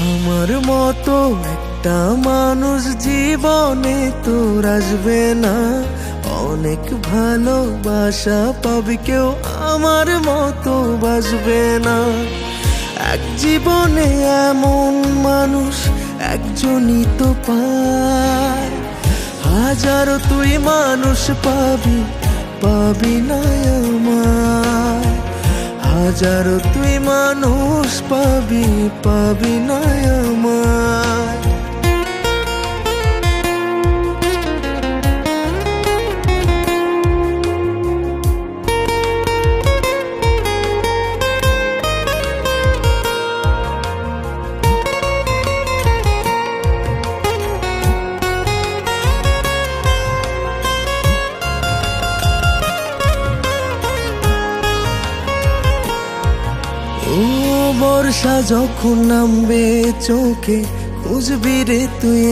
আমার মতো একটা মানুষ জীবনে তোর আসবে না। অনেক ভালোবাসা পাবি কেউ আমার মতো বাসবে না। এক জীবনে এমন মানুষ একজনই তো পায়, হাজারো তুই মানুষ পাবি, পাবি না আমায়। হাজারো তুই মানুষ পাবি, পাবি না আমায়। ও বর্ষা যখন নামবে চোখে, খুঁজবি রে তুই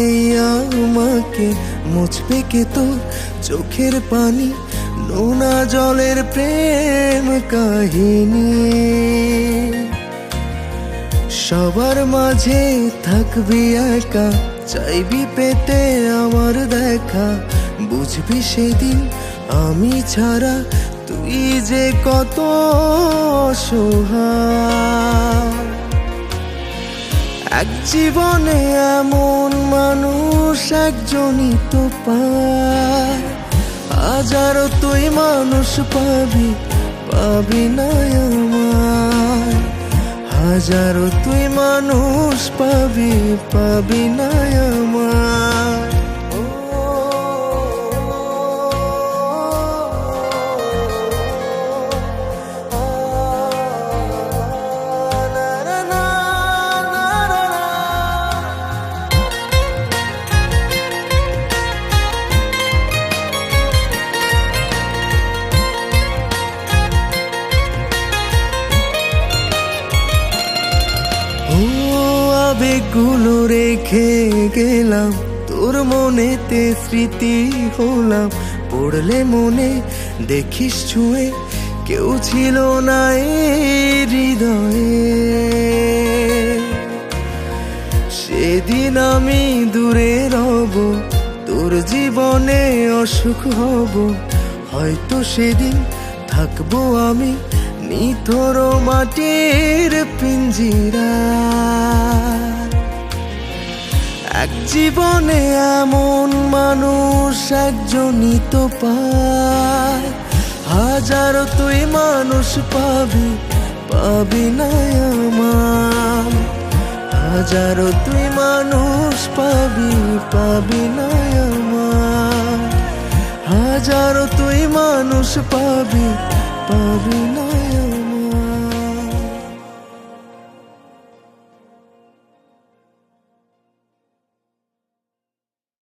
আমাকে। মুছবে কে তোর চোখের পানি, নোনা জলের প্রেম কাহিনী। সবার মাঝে থাকবি একা, চাইবি পেতে আমার দেখা। বুঝবি সেদিন আমি ছাড়া তুই যে কত অসহায়। এক জীবনে এমন মানুষ একজনই তো পায়, হাজারো তুই মানুষ পাবি, পাবি না আমায়। হাজারো তুই মানুষ পাবি, পাবি না আমায়। আবেগগুলো রেখে গেলাম তোর মনেতে, স্মৃতি হলাম। পড়লে মনে দেখিস ছুঁয়ে, কেউ ছিল না এই হৃদয়ে। সেদিন আমি দূরে রব, তোর জীবনে অসুখ হব। হয়তো সেদিন থাকবো আমি নিথর মাটির পিঞ্জিরা। এক জীবনে এমন মানুষ একজনই তো পায়, হাজারো তুই মানুষ পাবি, পাবি না আমায়। হাজারো তুই মানুষ পাবি, পাবি না আমায়। হাজারো তুই মানুষ পাবি, পাবি না।